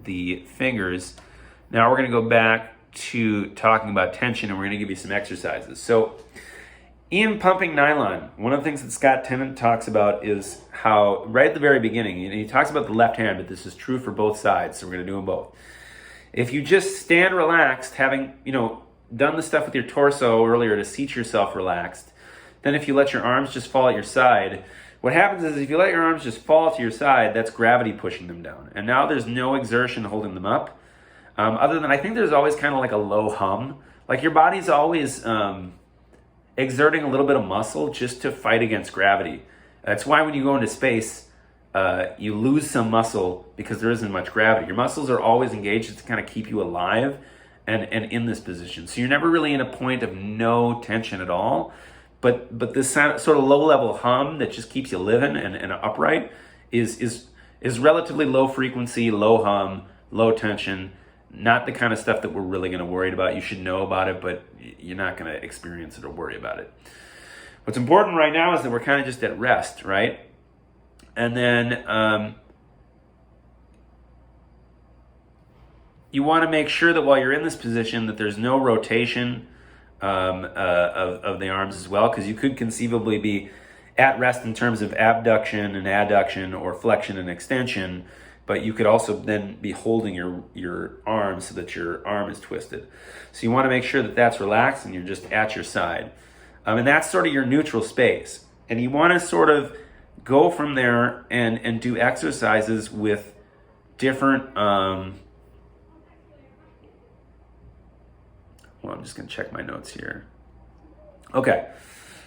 the fingers. Now we're going to go back to talking about tension, and we're going to give you some exercises. So in pumping nylon, one of the things that Scott Tennant talks about is how, right at the very beginning, he talks about the left hand, but this is true for both sides, so we're going to do them both. If you just stand relaxed, having done the stuff with your torso earlier to seat yourself relaxed, then if you let your arms just fall at your side, what happens is if you let your arms just fall to your side, that's gravity pushing them down. And now there's no exertion holding them up. Other than, I think there's always kind of like a low hum. Like your body's always exerting a little bit of muscle just to fight against gravity. That's why when you go into space, you lose some muscle because there isn't much gravity. Your muscles are always engaged to kind of keep you alive and in this position. So you're never really in a point of no tension at all. But this sort of low-level hum that just keeps you living and upright is relatively low frequency, low hum, low tension. Not the kind of stuff that we're really going to worry about. You should know about it, but you're not going to experience it or worry about it. What's important right now is that we're kind of just at rest, right? And then you want to make sure that while you're in this position that there's no rotation of the arms as well, because you could conceivably be at rest in terms of abduction and adduction or flexion and extension, but you could also then be holding your arm so that your arm is twisted. So you want to make sure that that's relaxed and you're just at your side. And that's sort of your neutral space. And you want to sort of go from there and do exercises with different... Well, I'm just going to check my notes here. Okay.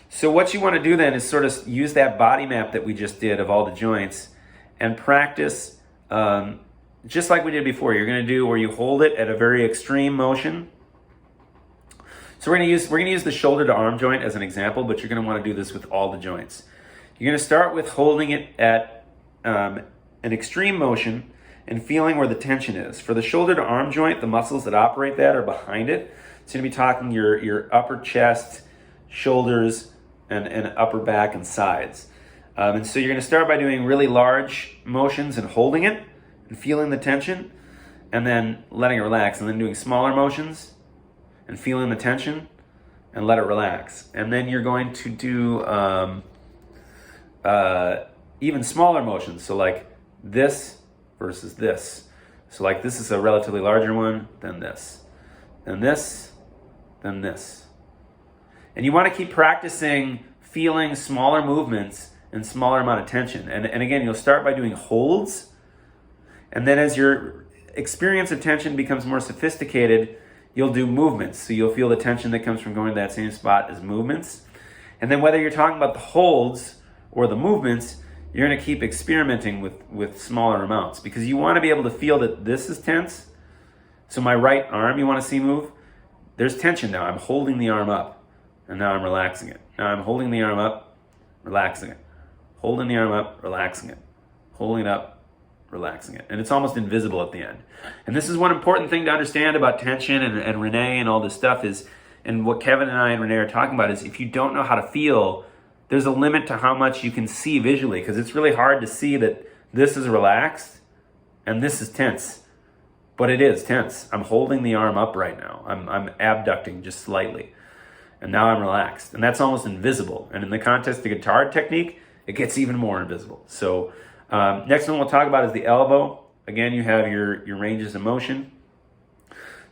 So what you want to do then is sort of use that body map that we just did of all the joints and practice just like we did before. You're going to do where you hold it at a very extreme motion. So we're going to use the shoulder to arm joint as an example, but you're going to want to do this with all the joints. You're going to start with holding it at an extreme motion and feeling where the tension is. For the shoulder to arm joint, the muscles that operate that are behind it. It's going to be talking your upper chest, shoulders, and upper back and sides. And so you're going to start by doing really large motions and holding it and feeling the tension, and then letting it relax, and then doing smaller motions and feeling the tension and let it relax. And then you're going to do even smaller motions, so like this versus this. So like this is a relatively larger one than this, then this, then this. And you want to keep practicing feeling smaller movements and smaller amount of tension. And again, you'll start by doing holds, and then as your experience of tension becomes more sophisticated, you'll do movements. So you'll feel the tension that comes from going to that same spot as movements. And then whether you're talking about the holds or the movements, you're going to keep experimenting with smaller amounts, because you want to be able to feel that this is tense. So my right arm, you want to see move? There's tension now. I'm holding the arm up, and now I'm relaxing it. Now I'm holding the arm up, relaxing it. Holding the arm up, relaxing it. Holding it up, relaxing it. And it's almost invisible at the end. And this is one important thing to understand about tension and Renee and all this stuff is, and what Kevin and I and Renee are talking about is, if you don't know how to feel, there's a limit to how much you can see visually, because it's really hard to see that this is relaxed and this is tense. But it is tense. I'm holding the arm up right now. I'm abducting just slightly. And now I'm relaxed. And that's almost invisible. And in the context of the guitar technique, it gets even more invisible. So next one we'll talk about is the elbow. Again, you have your ranges of motion.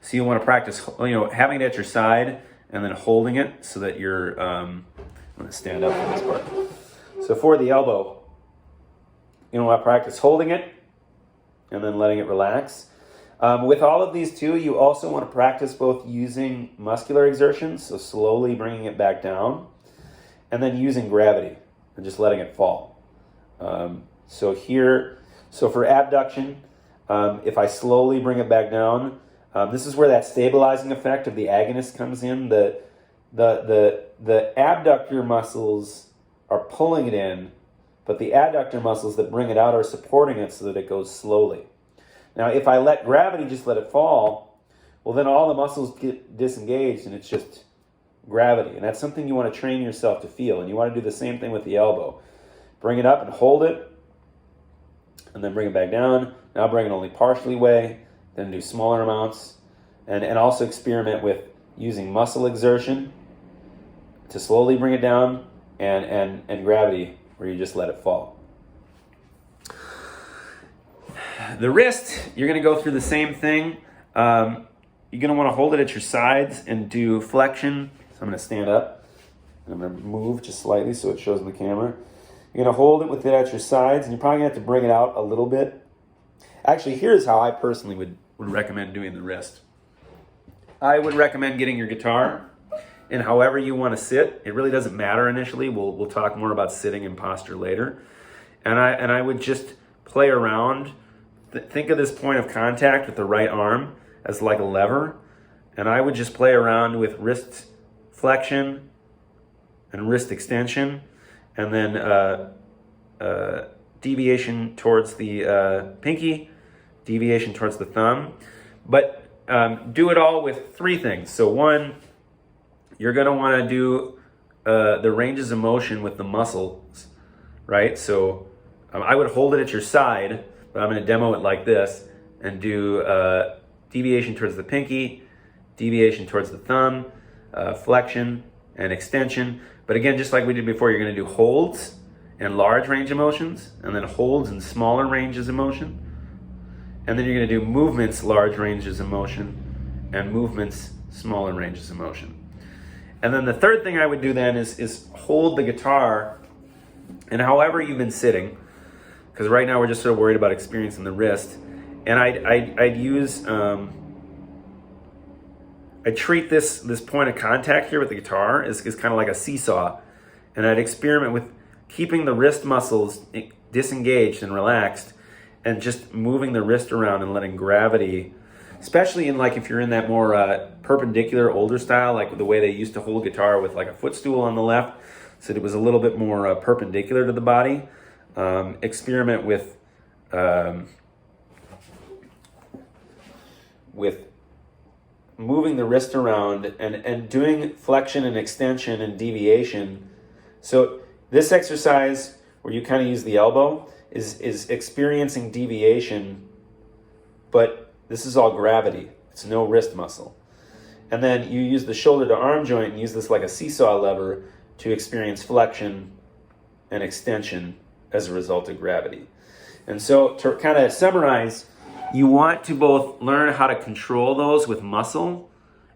So you want to practice, having it at your side and then holding it so that you're... I'm going to stand up for this part. So for the elbow, you want to practice holding it and then letting it relax. With all of these too, you also want to practice both using muscular exertions, so slowly bringing it back down, and then using gravity and just letting it fall. So for abduction, if I slowly bring it back down, this is where that stabilizing effect of the agonist comes in. The abductor muscles are pulling it in, but the adductor muscles that bring it out are supporting it so that it goes slowly. Now, if I let gravity just let it fall, well, then all the muscles get disengaged and it's just gravity. And that's something you want to train yourself to feel. And you want to do the same thing with the elbow. Bring it up and hold it, and then bring it back down. Now bring it only partially away, then do smaller amounts, and also experiment with using muscle exertion to slowly bring it down, and gravity where you just let it fall. The wrist, you're going to go through the same thing. You're going to want to hold it at your sides and do flexion. So I'm going to stand up. I'm going to move just slightly so it shows in the camera. You're going to hold it with it at your sides, and you're probably going to have to bring it out a little bit. Actually, here's how I personally would recommend doing the wrist. I would recommend getting your guitar, and however you want to sit. It really doesn't matter initially. We'll talk more about sitting and posture later. And I would just play around. Think of this point of contact with the right arm as like a lever, and I would just play around with wrist flexion and wrist extension, and then deviation towards the pinky, deviation towards the thumb. But do it all with three things. So one, you're going to want to do the ranges of motion with the muscles, right? So I would hold it at your side, but I'm going to demo it like this and do deviation towards the pinky, deviation towards the thumb, flexion and extension. But again, just like we did before, you're going to do holds and large range of motions, and then holds and smaller ranges of motion. And then you're going to do movements, large ranges of motion, and movements, smaller ranges of motion. And then the third thing I would do then is hold the guitar, and however you've been sitting, because right now we're just sort of worried about experiencing the wrist, and I'd use, I treat this point of contact here with the guitar as kind of like a seesaw, and I'd experiment with keeping the wrist muscles disengaged and relaxed, and just moving the wrist around and letting gravity, especially in like if you're in that more perpendicular older style, like the way they used to hold guitar with like a footstool on the left, so it was a little bit more perpendicular to the body. Experiment with moving the wrist around and doing flexion and extension and deviation. So this exercise where you kind of use the elbow is experiencing deviation, but this is all gravity. It's no wrist muscle. And then you use the shoulder to arm joint and use this like a seesaw lever to experience flexion and extension as a result of gravity. And so to kind of summarize, you want to both learn how to control those with muscle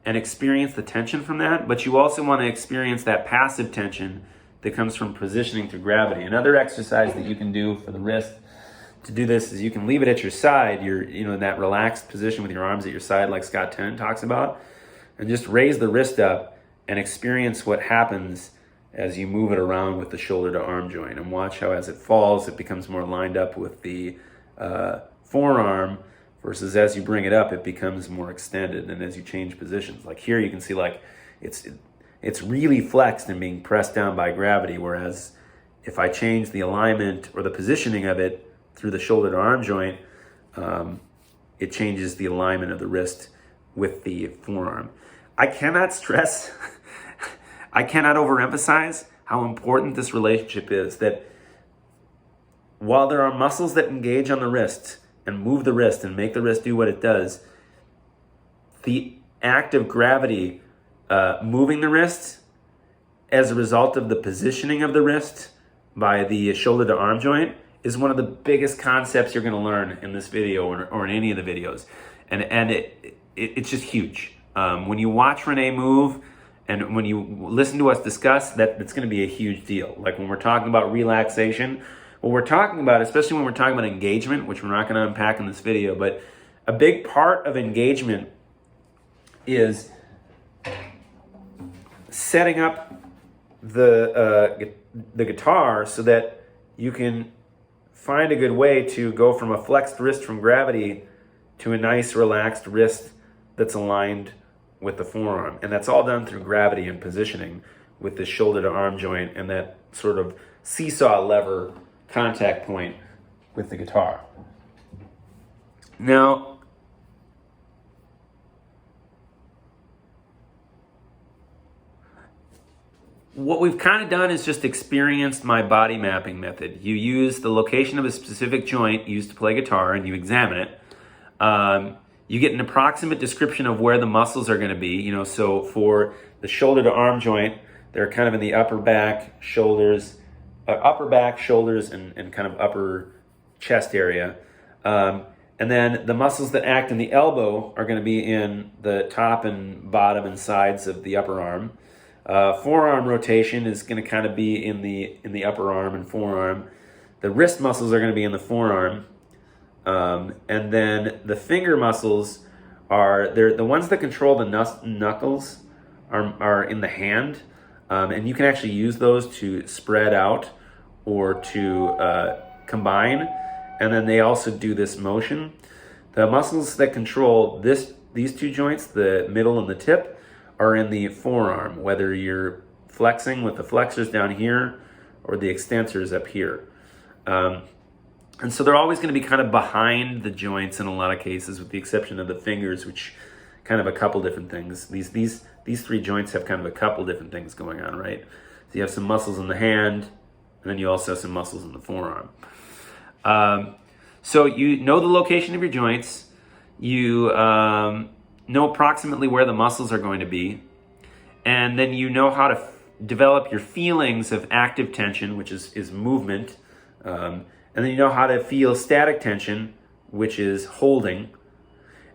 and experience the tension from that, but you also want to experience that passive tension that comes from positioning through gravity. Another exercise that you can do for the wrist to do this is you can leave it at your side, in that relaxed position with your arms at your side like Scott Tennant talks about, and just raise the wrist up and experience what happens as you move it around with the shoulder to arm joint, and watch how as it falls it becomes more lined up with the forearm, versus as you bring it up it becomes more extended, and as you change positions. Like here you can see like it's really flexed and being pressed down by gravity, whereas if I change the alignment or the positioning of it through the shoulder to arm joint, it changes the alignment of the wrist with the forearm. I cannot stress, I cannot overemphasize how important this relationship is, that while there are muscles that engage on the wrist and move the wrist and make the wrist do what it does, the act of gravity moving the wrist as a result of the positioning of the wrist by the shoulder to arm joint is one of the biggest concepts you're going to learn in this video or in any of the videos. And it's just huge. When you watch Renee move and when you listen to us discuss, that's going to be a huge deal. Like when we're talking about relaxation, what we're talking about, especially when we're talking about engagement, which we're not going to unpack in this video, but a big part of engagement is setting up the guitar so that you can find a good way to go from a flexed wrist from gravity to a nice relaxed wrist that's aligned with the forearm. And that's all done through gravity and positioning with the shoulder to arm joint and that sort of seesaw lever contact point with the guitar. Now, what we've kind of done is just experienced my body mapping method. You use the location of a specific joint used to play guitar and you examine it. You get an approximate description of where the muscles are going to be. So for the shoulder to arm joint, they're kind of in the upper back, shoulders, and kind of upper chest area. And then the muscles that act in the elbow are going to be in the top and bottom and sides of the upper arm. Forearm rotation is going to kind of be in the upper arm and forearm. The wrist muscles are going to be in the forearm. And then the finger muscles they're the ones that control the knuckles are in the hand. And you can actually use those to spread out or to combine. And then they also do this motion. The muscles that control these two joints, the middle and the tip, are in the forearm, whether you're flexing with the flexors down here or the extensors up here. And so they're always going to be kind of behind the joints in a lot of cases, with the exception of the fingers, which kind of a couple different things. These three joints have kind of a couple different things going on, right? So you have some muscles in the hand, and then you also have some muscles in the forearm. So you know the location of your joints. You know approximately where the muscles are going to be. And then you know how to develop your feelings of active tension, which is movement. And then you know how to feel static tension, which is holding.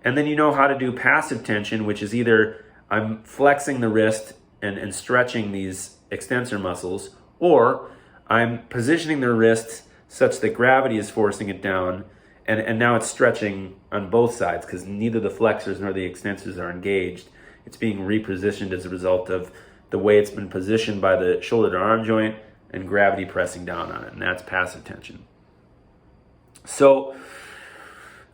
And then you know how to do passive tension, which is either I'm flexing the wrist and stretching these extensor muscles, or I'm positioning the wrist such that gravity is forcing it down, and now it's stretching on both sides because neither the flexors nor the extensors are engaged. It's being repositioned as a result of the way it's been positioned by the shoulder to arm joint and gravity pressing down on it, and that's passive tension. So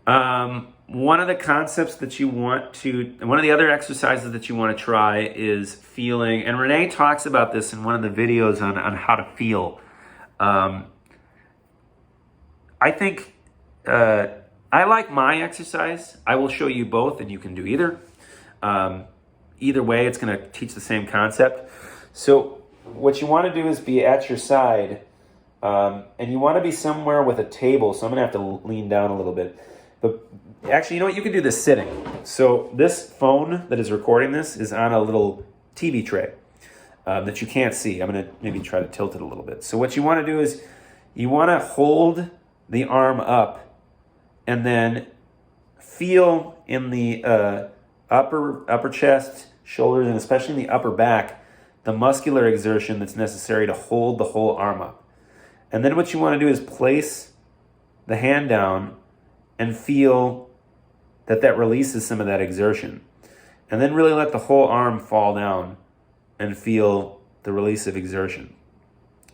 one of the other exercises that you want to try is feeling, and Renee talks about this in one of the videos on how to feel. I think I like my exercise. I will show you both, and you can do either. Either way, it's going to teach the same concept. So what you want to do is be at your side, and you want to be somewhere with a table. So I'm going to have to lean down a little bit. But actually, you know what? You can do this sitting. So this phone that is recording this is on a little TV tray that you can't see. I'm going to maybe try to tilt it a little bit. So what you want to do is you want to hold the arm up and then feel in the upper chest, shoulders, and especially in the upper back, the muscular exertion that's necessary to hold the whole arm up. And then what you want to do is place the hand down and feel that releases some of that exertion. And then really let the whole arm fall down and feel the release of exertion.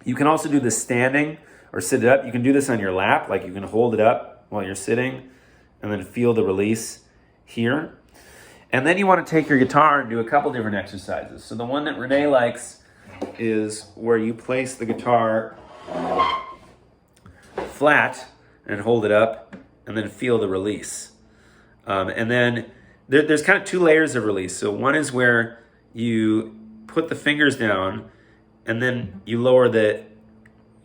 You can also do this standing or sit it up. You can do this on your lap, like you can hold it up while you're sitting and then feel the release here. And then you want to take your guitar and do a couple different exercises. So the one that Renee likes is where you place the guitar flat and hold it up and then feel the release. And then there's kind of two layers of release. So one is where you put the fingers down and then you lower the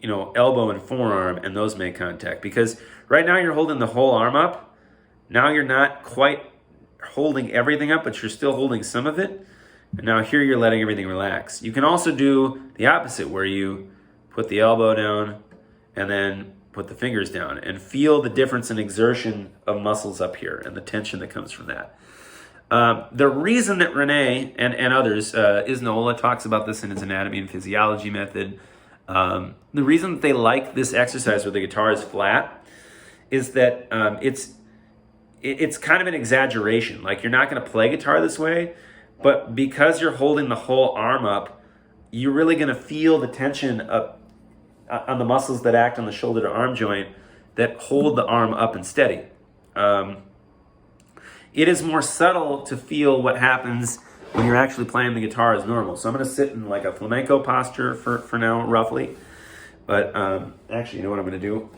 elbow and forearm, and those make contact. Because right now you're holding the whole arm up. Now you're not quite holding everything up, but you're still holding some of it. And now here you're letting everything relax. You can also do the opposite, where you put the elbow down and then put the fingers down and feel the difference in exertion of muscles up here and the tension that comes from that. The reason that Renee and others, Iznaola talks about this in his anatomy and physiology method, the reason that they like this exercise where the guitar is flat is that it's kind of an exaggeration. Like, you're not going to play guitar this way, but because you're holding the whole arm up, you're really going to feel the tension up on the muscles that act on the shoulder to arm joint that hold the arm up and steady. It is more subtle to feel what happens when you're actually playing the guitar as normal. So I'm going to sit in like a flamenco posture for now, roughly. But actually, you know what I'm going to do?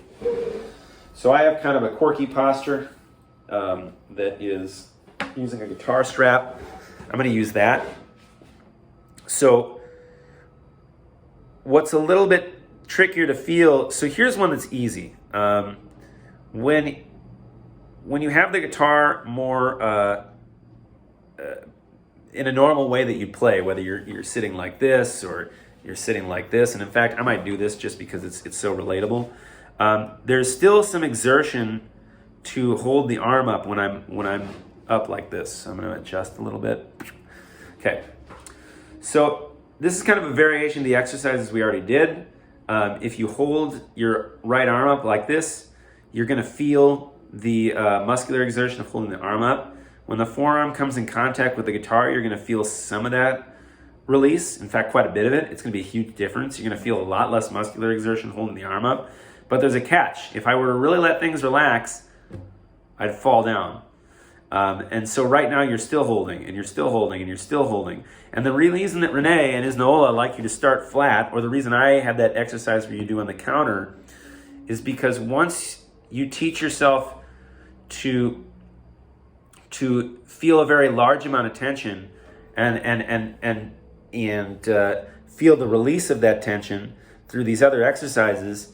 So I have kind of a quirky posture that is using a guitar strap. I'm going to use that. So what's a little bit trickier to feel, so here's one that's easy. When you have the guitar more in a normal way that you play, whether you're sitting like this or you're sitting like this, and in fact, I might do this just because it's so relatable. There's still some exertion to hold the arm up when I'm up like this. I'm going to adjust a little bit. Okay, so this is kind of a variation of the exercises we already did. If you hold your right arm up like this, you're going to feel the muscular exertion of holding the arm up. When the forearm comes in contact with the guitar, you're going to feel some of that release. In fact, quite a bit of it. It's going to be a huge difference. You're going to feel a lot less muscular exertion holding the arm up. But there's a catch. If I were to really let things relax, I'd fall down. And so right now you're still holding, and you're still holding, and you're still holding. And the reason that Renee and Iznaola like you to start flat, or the reason I had that exercise where you do on the counter, is because once you teach yourself to feel a very large amount of tension and feel the release of that tension through these other exercises,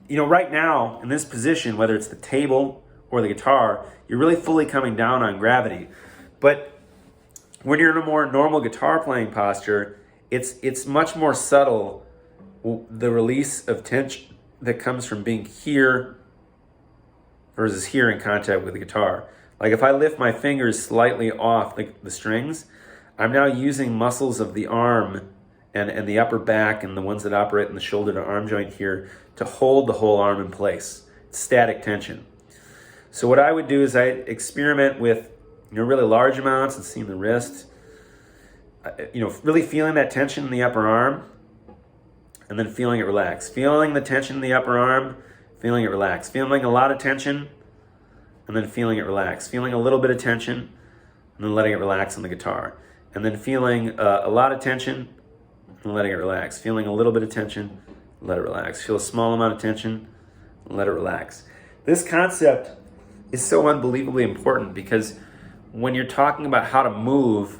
right now in this position, whether it's the table or the guitar, you're really fully coming down on gravity. But when you're in a more normal guitar playing posture, it's much more subtle, the release of tension that comes from being here versus here in contact with the guitar. Like if I lift my fingers slightly off the strings, I'm now using muscles of the arm and the upper back and the ones that operate in the shoulder to arm joint here to hold the whole arm in place. It's static tension. So what I would do is I'd experiment with really large amounts and seeing the wrist, really feeling that tension in the upper arm and then feeling it relax. Feeling the tension in the upper arm, feeling it relax. Feeling a lot of tension and then feeling it relax. Feeling a little bit of tension and then letting it relax on the guitar. And then feeling a lot of tension and letting it relax. Feeling a little bit of tension, let it relax. Feel a small amount of tension, let it relax. This concept is so unbelievably important because when you're talking about how to move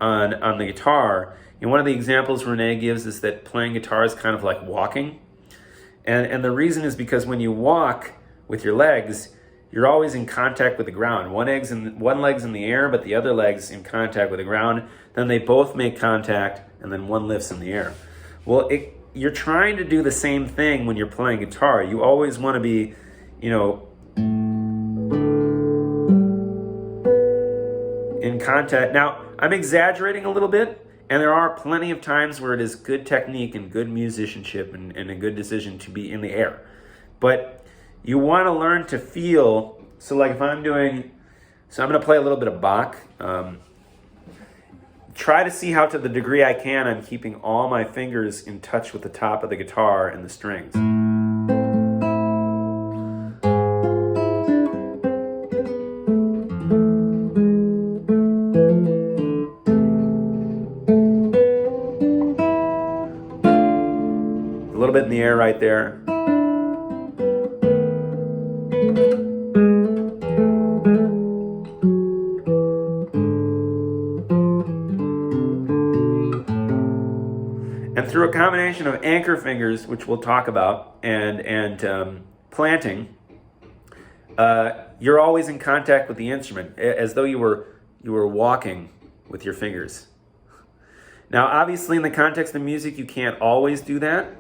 on the guitar, one of the examples Renee gives is that playing guitar is kind of like walking. And the reason is because when you walk with your legs, you're always in contact with the ground. One leg's in the air, but the other leg's in contact with the ground. Then they both make contact, and then one lifts in the air. Well, you're trying to do the same thing when you're playing guitar. You always want to be, in contact. Now, I'm exaggerating a little bit, and there are plenty of times where it is good technique and good musicianship and a good decision to be in the air. But you want to learn to feel, so like if I'm going to play a little bit of Bach. Try to see how to the degree I can I'm keeping all my fingers in touch with the top of the guitar and the strings. A little bit in the air right there. And through a combination of anchor fingers, which we'll talk about, and planting, you're always in contact with the instrument, as though you were walking with your fingers. Now, obviously, in the context of music, you can't always do that,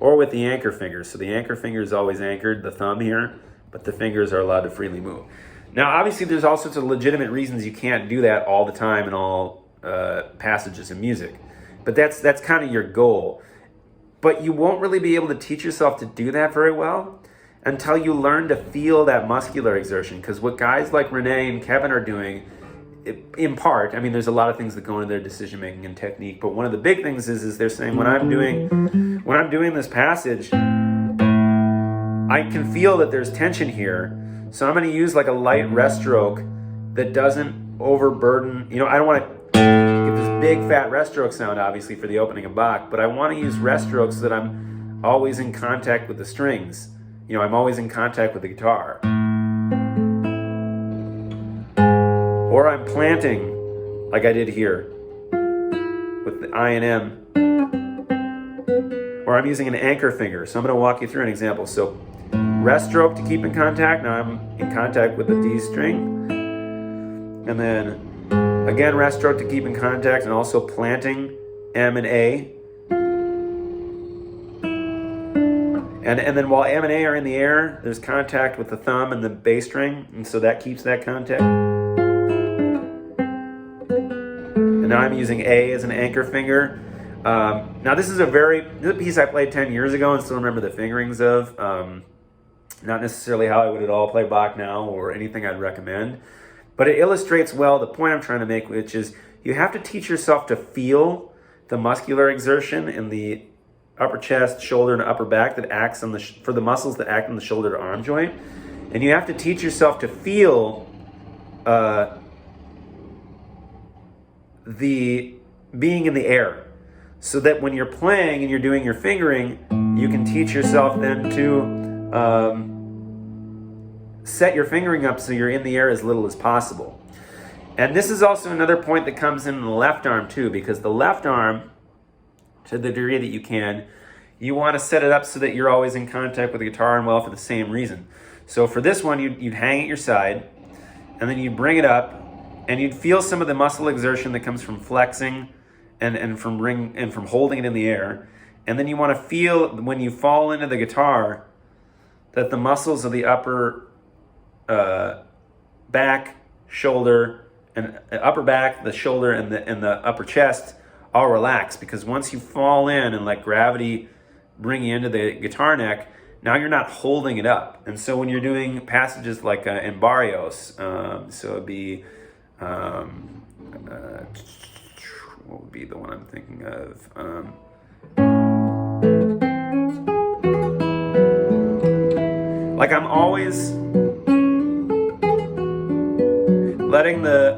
or with the anchor fingers. So the anchor finger is always anchored, the thumb here, but the fingers are allowed to freely move. Now, obviously, there's all sorts of legitimate reasons you can't do that all the time in all passages of music. But that's kind of your goal. But you won't really be able to teach yourself to do that very well until you learn to feel that muscular exertion. Because what guys like Renee and Kevin are doing, in part, there's a lot of things that go into their decision making and technique. But one of the big things is they're saying when I'm doing this passage, I can feel that there's tension here. So I'm going to use like a light rest stroke that doesn't overburden. I don't want to give this big fat rest stroke sound, obviously, for the opening of Bach, but I want to use rest strokes so that I'm always in contact with the strings. I'm always in contact with the guitar. Or I'm planting like I did here with the I and M. or I'm using an anchor finger. So I'm going to walk you through an example. So rest stroke to keep in contact. Now I'm in contact with the D string. And then again, rest stroke to keep in contact, and also planting M and A. And then while M and A are in the air, there's contact with the thumb and the bass string, and so that keeps that contact. And now I'm using A as an anchor finger. Now this is a piece I played 10 years ago and still remember the fingerings of. Not necessarily how I would at all play Bach now or anything I'd recommend, but it illustrates well the point I'm trying to make, which is you have to teach yourself to feel the muscular exertion in the upper chest, shoulder, and upper back that acts on for the muscles that act on the shoulder to arm joint. And you have to teach yourself to feel the being in the air, so that when you're playing and you're doing your fingering, you can teach yourself then to set your fingering up so you're in the air as little as possible. And this is also another point that comes in the left arm too, because the left arm, to the degree that you can, you want to set it up so that you're always in contact with the guitar and well for the same reason. So for this one, you'd hang at your side, and then you'd bring it up, and you'd feel some of the muscle exertion that comes from flexing and from holding it in the air. And then you want to feel when you fall into the guitar that the muscles of the upper back, shoulder, and upper back, the shoulder, and the upper chest all relax, because once you fall in and let gravity bring you into the guitar neck, now you're not holding it up. And so when you're doing passages like in Barrios, so it'd be what would be the one I'm thinking of? Like I'm always letting the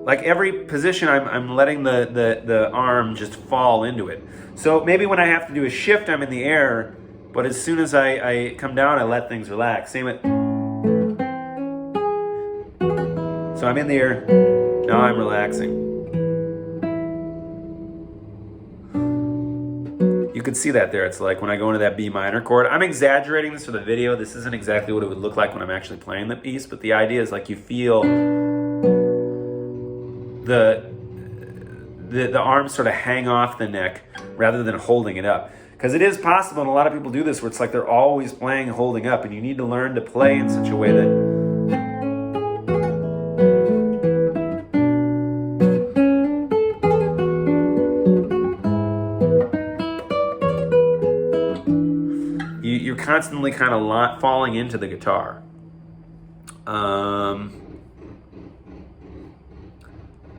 like every position I'm letting the arm just fall into it. So maybe when I have to do a shift, I'm in the air, but as soon as I come down, I let things relax. Same with, so I'm in the air, now I'm relaxing. You could see that there. It's like when I go into that B minor chord. I'm exaggerating this for the video. This isn't exactly what it would look like when I'm actually playing the piece, but the idea is like you feel the arms sort of hang off the neck rather than holding it up. Because it is possible, and a lot of people do this, where it's like they're always playing holding up, and you need to learn to play in such a way that you're constantly kind of falling into the guitar.